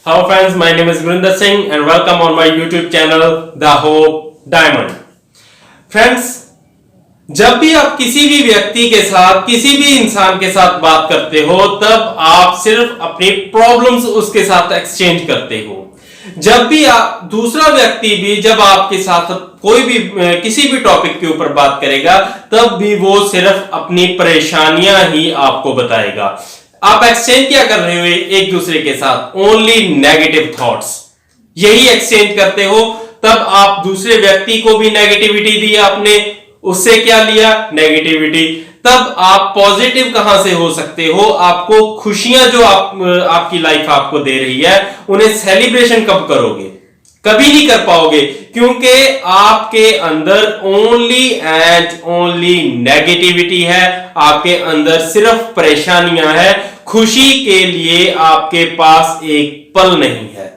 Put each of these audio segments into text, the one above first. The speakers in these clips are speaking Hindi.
Hello friends, my name is Gurinder Singh and welcome on my YouTube channel The Hope Diamond. Friends, जब भी आप किसी भी व्यक्ति के साथ, किसी भी इंसान के साथ बात करते हो, तब आप सिर्फ अपनी प्रॉब्लम्स उसके साथ एक्सचेंज करते हो। जब भी आप दूसरा व्यक्ति भी जब आपके साथ कोई भी किसी भी टॉपिक के ऊपर बात करेगा, तब भी वो सिर्फ अपनी परेशानियां ही आपको बताएगा। आप एक्सचेंज क्या कर रहे हो एक दूसरे के साथ? ओनली नेगेटिव थॉट्स, यही एक्सचेंज करते हो। तब आप दूसरे व्यक्ति को भी नेगेटिविटी दी, आपने उससे क्या लिया? नेगेटिविटी। तब आप पॉजिटिव कहां से हो सकते हो? आपको खुशियां जो आपकी लाइफ आपको दे रही है, उन्हें सेलिब्रेशन कब करोगे? कभी नहीं कर पाओगे, क्योंकि आपके अंदर ओनली एंड ओनली नेगेटिविटी है। आपके अंदर सिर्फ परेशानियां हैं। खुशी के लिए आपके पास एक पल नहीं है।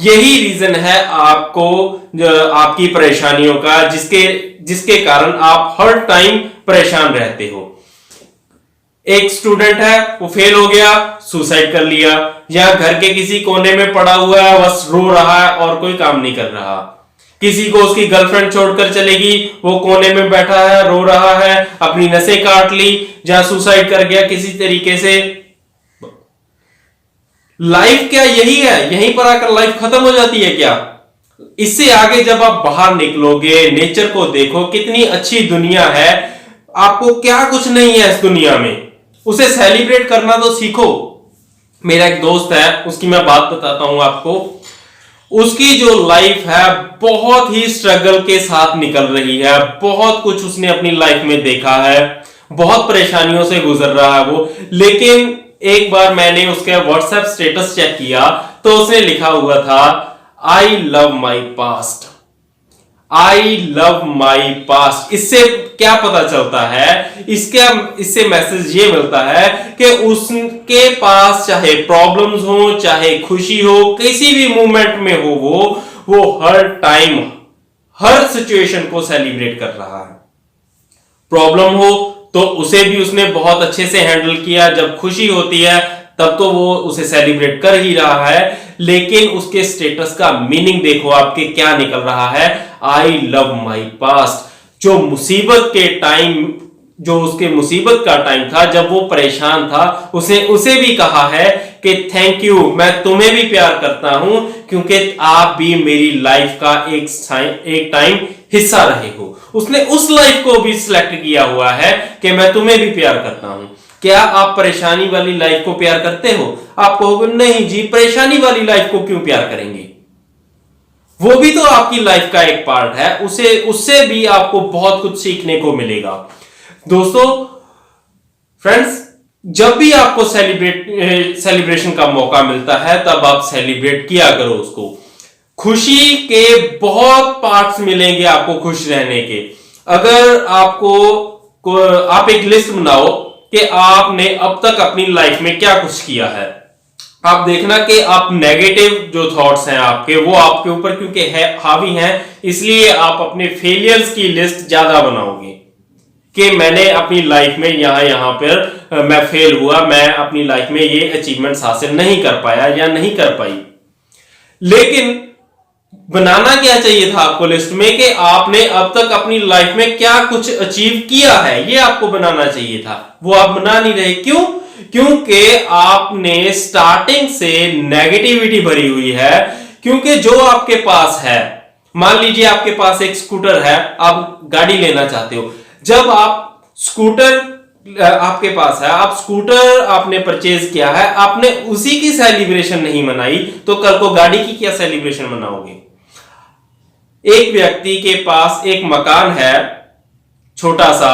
यही रीजन है आपको आपकी परेशानियों का, जिसके कारण आप हर टाइम परेशान रहते हो। एक स्टूडेंट है, वो फेल हो गया, सुसाइड कर लिया, या घर के किसी कोने में पड़ा हुआ है, बस रो रहा है और कोई काम नहीं कर रहा। किसी को उसकी गर्लफ्रेंड छोड़कर चलेगी, वो कोने में बैठा है, रो रहा है, अपनी नसें काट ली, या सुसाइड कर गया किसी तरीके से। लाइफ क्या यही है? यहीं पर आकर लाइफ खत्म हो जाती है क्या? इससे आगे जब आप बाहर निकलोगे, नेचर को देखो, कितनी अच्छी दुनिया है। आपको क्या कुछ नहीं है इस दुनिया में, उसे सेलिब्रेट करना तो सीखो। मेरा एक दोस्त है, उसकी मैं बात बताता हूं आपको। उसकी जो लाइफ है बहुत ही स्ट्रगल के साथ निकल रही है। बहुत कुछ उसने अपनी लाइफ में देखा है, बहुत परेशानियों से गुजर रहा है वो। लेकिन एक बार मैंने उसके व्हाट्सएप स्टेटस चेक किया, तो उसने लिखा हुआ था, I love my past, I love my past. इससे क्या पता चलता है? इससे मैसेज ये मिलता है कि उसके पास चाहे प्रॉब्लम्स हो, चाहे खुशी हो, किसी भी मूवमेंट में हो, वो हर टाइम, हर सिचुएशन को सेलिब्रेट कर रहा है। प्रॉब्लम हो तो उसे भी उसने बहुत अच्छे से हैंडल किया। जब खुशी होती है तब तो वो उसे सेलिब्रेट कर ही रहा है। लेकिन उसके स्टेटस का मीनिंग देखो, आपके क्या निकल रहा है? I love my past. जो मुसीबत के टाइम, जो उसके मुसीबत का टाइम था, जब वो परेशान था, उसे भी कहा है कि थैंक यू, मैं तुम्हें भी प्यार करता हूं, क्योंकि आप भी मेरी लाइफ का एक टाइम हिस्सा रहे हो। उसने उस लाइफ को भी सिलेक्ट किया हुआ है कि मैं तुम्हें भी प्यार करता हूं। क्या आप परेशानी वाली लाइफ को प्यार करते हो? आप कहोगे नहीं जी, परेशानी वाली लाइफ को क्यों प्यार करेंगे? वो भी तो आपकी लाइफ का एक पार्ट है। उससे भी आपको बहुत कुछ सीखने को मिलेगा। दोस्तों, फ्रेंड्स, जब भी आपको सेलिब्रेशन का मौका मिलता है, तब आप सेलिब्रेट किया करो उसको। खुशी के बहुत पार्ट्स मिलेंगे आपको खुश रहने के। अगर आप एक लिस्ट बनाओ कि आपने अब तक अपनी लाइफ में क्या कुछ किया है। आप देखना कि आप नेगेटिव जो थॉट्स हैं आपके, वो आपके ऊपर क्योंकि हावी हैं, इसलिए आप अपने फेलियर्स की लिस्ट ज्यादा बनाओगे कि मैंने अपनी लाइफ में यहां पर मैं फेल हुआ, मैं अपनी लाइफ में ये अचीवमेंट्स हासिल नहीं कर पाया या नहीं कर पाई। लेकिन बनाना क्या चाहिए था आपको लिस्ट में कि आपने अब तक अपनी लाइफ में क्या कुछ अचीव किया है, ये आपको बनाना चाहिए था। वो आप बना नहीं रहे। क्यों? क्योंकि आपने स्टार्टिंग से नेगेटिविटी भरी हुई है। क्योंकि जो आपके पास है, मान लीजिए आपके पास एक स्कूटर है, आप गाड़ी लेना चाहते हो। जब आप स्कूटर आपके पास है, आप स्कूटर आपने परचेज किया है, आपने उसी की सेलिब्रेशन नहीं मनाई, तो कल को गाड़ी की क्या सेलिब्रेशन मनाओगे? एक व्यक्ति के पास एक मकान है छोटा सा,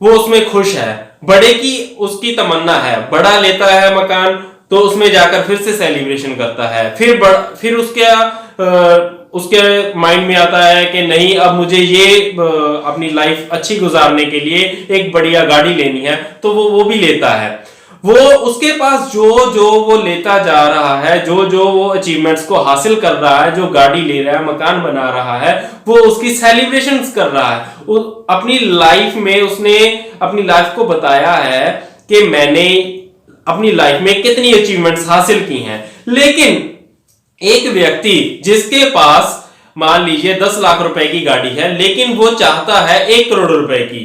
वो उसमें खुश है। बड़े की उसकी तमन्ना है, बड़ा लेता है मकान, तो उसमें जाकर फिर से सेलिब्रेशन करता है। फिर उसके माइंड में आता है कि नहीं, अब मुझे ये अपनी लाइफ अच्छी गुजारने के लिए एक बढ़िया गाड़ी लेनी है, तो वो भी लेता है। वो उसके पास जो वो लेता जा रहा है, जो वो अचीवमेंट्स को हासिल कर रहा है, जो गाड़ी ले रहा है, मकान बना रहा है, वो उसकी सेलिब्रेशंस कर रहा है। अपनी लाइफ में उसने अपनी लाइफ को बताया है कि मैंने अपनी लाइफ में कितनी अचीवमेंट्स हासिल की हैं। लेकिन एक व्यक्ति जिसके पास मान लीजिए 10 लाख रुपए की गाड़ी है, लेकिन वो चाहता है 1 करोड़ रुपए की,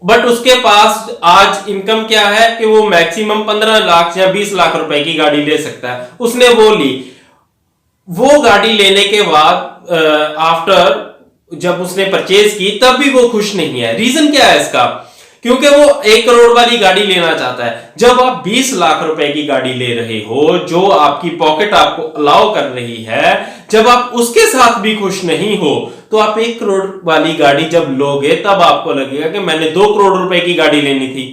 बट उसके पास आज इनकम क्या है कि वो मैक्सिमम 15 लाख या 20 लाख रुपए की गाड़ी ले सकता है। उसने वो ली, वो गाड़ी लेने के बाद आफ्टर जब उसने परचेज की तब भी वो खुश नहीं है। रीजन क्या है इसका? क्योंकि वो 1 करोड़ वाली गाड़ी लेना चाहता है। जब आप 20 लाख रुपए की गाड़ी ले रहे हो, जो आपकी पॉकेट आपको अलाउ कर रही है, जब आप उसके साथ भी खुश नहीं हो, तो आप 1 करोड़ वाली गाड़ी जब लोगे तब आपको लगेगा कि मैंने 2 करोड़ रुपए की गाड़ी लेनी थी।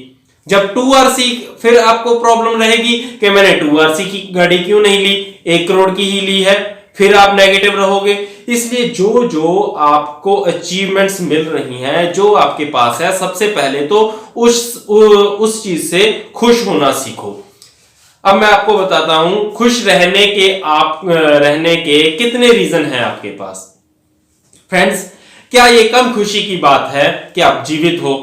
जब 2RC, फिर आपको प्रॉब्लम रहेगी कि मैंने 2RC की गाड़ी क्यों नहीं ली, 1 करोड़ की ही ली है, फिर आप नेगेटिव रहोगे। इसलिए जो जो आपको अचीवमेंट्स मिल रही हैं, जो आपके पास है, सबसे पहले तो उस चीज से खुश होना सीखो। अब मैं आपको बताता हूं खुश रहने के कितने रीजन हैं आपके पास। फ्रेंड्स, क्या ये कम खुशी की बात है कि आप जीवित हो?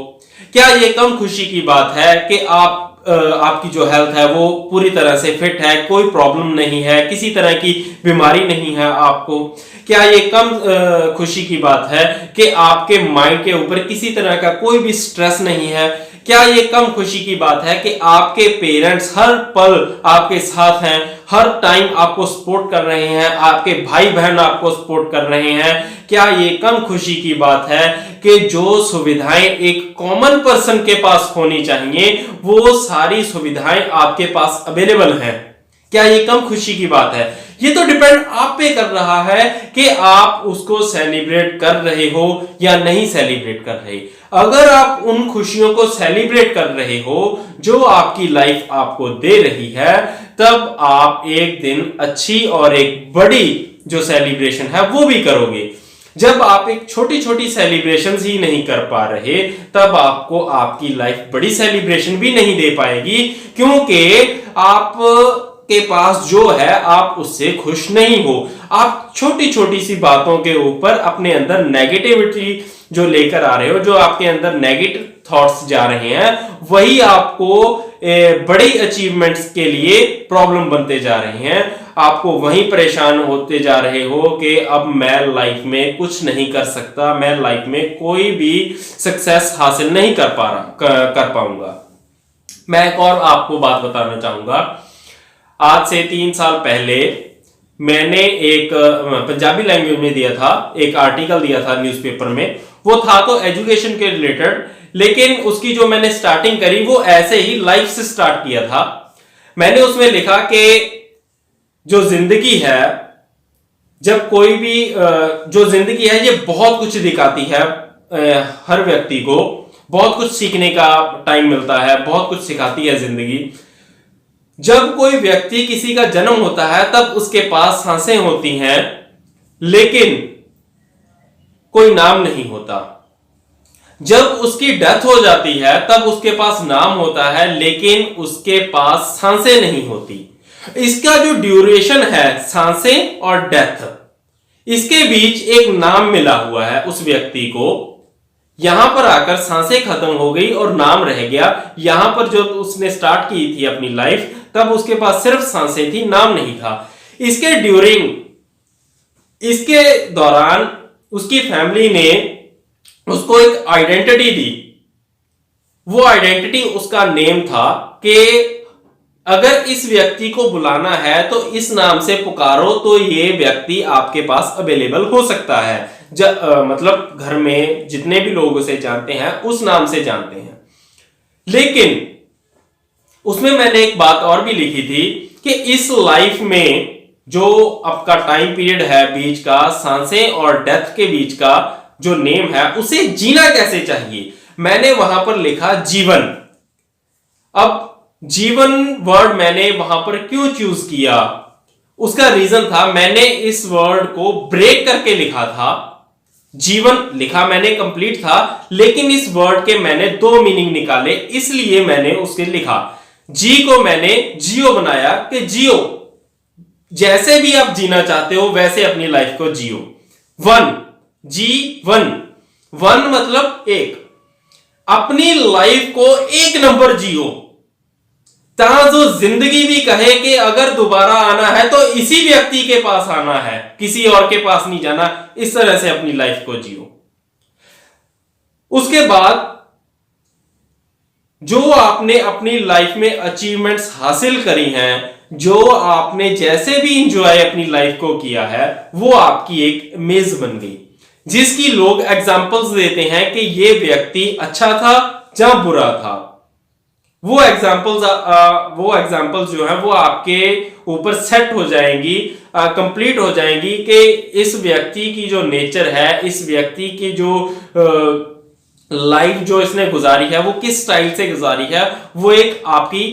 क्या ये कम खुशी की बात है कि आपकी जो हेल्थ है वो पूरी तरह से फिट है, कोई प्रॉब्लम नहीं है, किसी तरह की बीमारी नहीं है आपको? क्या ये कम खुशी की बात है कि आपके माइंड के ऊपर किसी तरह का कोई भी स्ट्रेस नहीं है? क्या ये कम खुशी की बात है कि आपके पेरेंट्स हर पल आपके साथ हैं, हर टाइम आपको सपोर्ट कर रहे हैं, आपके भाई बहन आपको सपोर्ट कर रहे हैं? क्या ये कम खुशी की बात है कि जो सुविधाएं एक कॉमन पर्सन के पास होनी चाहिए, वो सारी सुविधाएं आपके पास अवेलेबल हैं? क्या ये कम खुशी की बात है? ये तो डिपेंड आप पे कर रहा है कि आप उसको सेलिब्रेट कर रहे हो या नहीं सेलिब्रेट कर रहे। अगर आप उन खुशियों को सेलिब्रेट कर रहे हो जो आपकी लाइफ आपको दे रही है, तब आप एक दिन अच्छी और एक बड़ी जो सेलिब्रेशन है वो भी करोगे। जब आप एक छोटी छोटी सेलिब्रेशन ही नहीं कर पा रहे, तब आपको आपकी लाइफ बड़ी सेलिब्रेशन भी नहीं दे पाएगी, क्योंकि आप के पास जो है आप उससे खुश नहीं हो। आप छोटी छोटी सी बातों के ऊपर अपने अंदर नेगेटिविटी जो लेकर आ रहे हो, जो आपके अंदर नेगेटिव थॉट्स जा रहे हैं, वही आपको बड़ी अचीवमेंट्स के लिए प्रॉब्लम बनते जा रहे हैं। आपको वहीं परेशान होते जा रहे हो कि अब मैं लाइफ में कुछ नहीं कर सकता, मैं लाइफ में कोई भी सक्सेस हासिल नहीं कर पाऊंगा। मैं एक और आपको बात बताना चाहूंगा। आज से 3 साल पहले मैंने एक पंजाबी लैंग्वेज में दिया था, एक आर्टिकल दिया था न्यूज़पेपर में। वो था तो एजुकेशन के रिलेटेड, लेकिन उसकी जो मैंने स्टार्टिंग करी वो ऐसे ही लाइफ से स्टार्ट किया था। मैंने उसमें लिखा कि जो जिंदगी है, जब कोई भी जो जिंदगी है ये बहुत कुछ दिखाती है, हर व्यक्ति को बहुत कुछ सीखने का टाइम मिलता है, बहुत कुछ सिखाती है जिंदगी। जब कोई व्यक्ति किसी का जन्म होता है तब उसके पास सांसें होती हैं, लेकिन कोई नाम नहीं होता। जब उसकी डेथ हो जाती है तब उसके पास नाम होता है, लेकिन उसके पास सांसें नहीं होती। इसका जो ड्यूरेशन है, सांसें और डेथ, इसके बीच एक नाम मिला हुआ है उस व्यक्ति को। यहां पर आकर सांसें खत्म हो गई और नाम रह गया। यहां पर जो उसने स्टार्ट की थी अपनी लाइफ, तब उसके पास सिर्फ सांसें थी, नाम नहीं था। इसके दौरान उसकी फैमिली ने उसको एक आइडेंटिटी दी। वो आइडेंटिटी उसका नेम था कि अगर इस व्यक्ति को बुलाना है तो इस नाम से पुकारो तो ये व्यक्ति आपके पास अवेलेबल हो सकता है। मतलब घर में जितने भी लोग उसे जानते हैं उस नाम से जानते हैं। लेकिन उसमें मैंने एक बात और भी लिखी थी कि इस लाइफ में जो आपका टाइम पीरियड है बीच का, सांसें और डेथ के बीच का जो नेम है, उसे जीना कैसे चाहिए। मैंने वहां पर लिखा जीवन। अब जीवन वर्ड मैंने वहां पर क्यों चूज किया, उसका रीजन था, मैंने इस वर्ड को ब्रेक करके लिखा था। जीवन लिखा मैंने कंप्लीट था, लेकिन इस वर्ड के मैंने 2 मीनिंग निकाले, इसलिए मैंने उसके लिखा। जी को मैंने जियो बनाया कि जियो, जैसे भी आप जीना चाहते हो वैसे अपनी लाइफ को जियो। वन मतलब एक, अपनी लाइफ को 1 नंबर जियो। जहां जो जिंदगी भी कहे कि अगर दोबारा आना है तो इसी व्यक्ति के पास आना है, किसी और के पास नहीं जाना। इस तरह से अपनी लाइफ को जियो। उसके बाद जो आपने अपनी लाइफ में अचीवमेंट्स हासिल करी हैं, जो आपने जैसे भी इंजॉय अपनी लाइफ को किया है, वो आपकी एक इमेज बन गई, जिसकी लोग एग्जांपल्स देते हैं कि ये व्यक्ति अच्छा था या बुरा था। वो एग्जांपल्स जो है वो आपके ऊपर सेट हो जाएंगी, कंप्लीट हो जाएंगी कि इस व्यक्ति की जो नेचर है, इस व्यक्ति की जो लाइफ जो इसने गुजारी है वो किस स्टाइल से गुजारी है, वो एक आपकी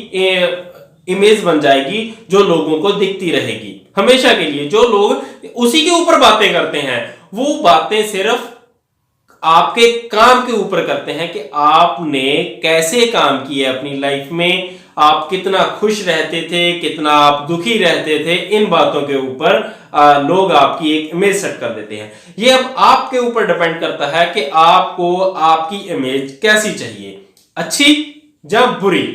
इमेज बन जाएगी जो लोगों को दिखती रहेगी हमेशा के लिए। जो लोग उसी के ऊपर बातें करते हैं, वो बातें सिर्फ आपके काम के ऊपर करते हैं कि आपने कैसे काम किया अपनी लाइफ में, आप कितना खुश रहते थे, कितना आप दुखी रहते थे। इन बातों के ऊपर लोग आपकी एक इमेज सेट कर देते हैं। ये अब आपके ऊपर डिपेंड करता है कि आपको आपकी इमेज कैसी चाहिए, अच्छी या बुरी।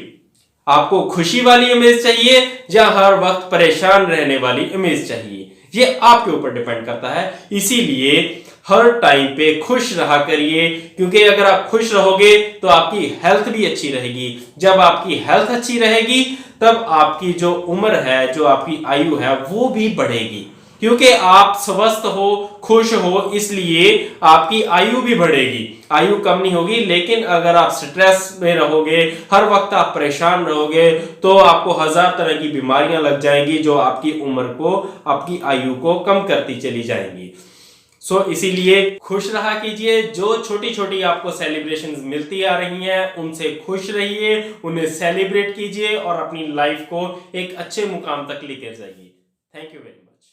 आपको खुशी वाली इमेज चाहिए या हर वक्त परेशान रहने वाली इमेज चाहिए, ये आपके ऊपर डिपेंड करता है। इसीलिए हर टाइम पे खुश रहा करिए, क्योंकि अगर आप खुश रहोगे तो आपकी हेल्थ भी अच्छी रहेगी। जब आपकी हेल्थ अच्छी रहेगी तब आपकी जो उम्र है, जो आपकी आयु है, वो भी बढ़ेगी, क्योंकि आप स्वस्थ हो, खुश हो, इसलिए आपकी आयु भी बढ़ेगी, आयु कम नहीं होगी। लेकिन अगर आप स्ट्रेस में रहोगे, हर वक्त आप परेशान रहोगे, तो आपको हजार तरह की बीमारियां लग जाएंगी जो आपकी उम्र को, आपकी आयु को कम करती चली जाएंगी। इसीलिए खुश रहा कीजिए। जो छोटी छोटी आपको सेलिब्रेशंस मिलती आ रही हैं, उनसे खुश रहिए, उन्हें सेलिब्रेट कीजिए और अपनी लाइफ को एक अच्छे मुकाम तक लेकर जाइए। Thank you very much.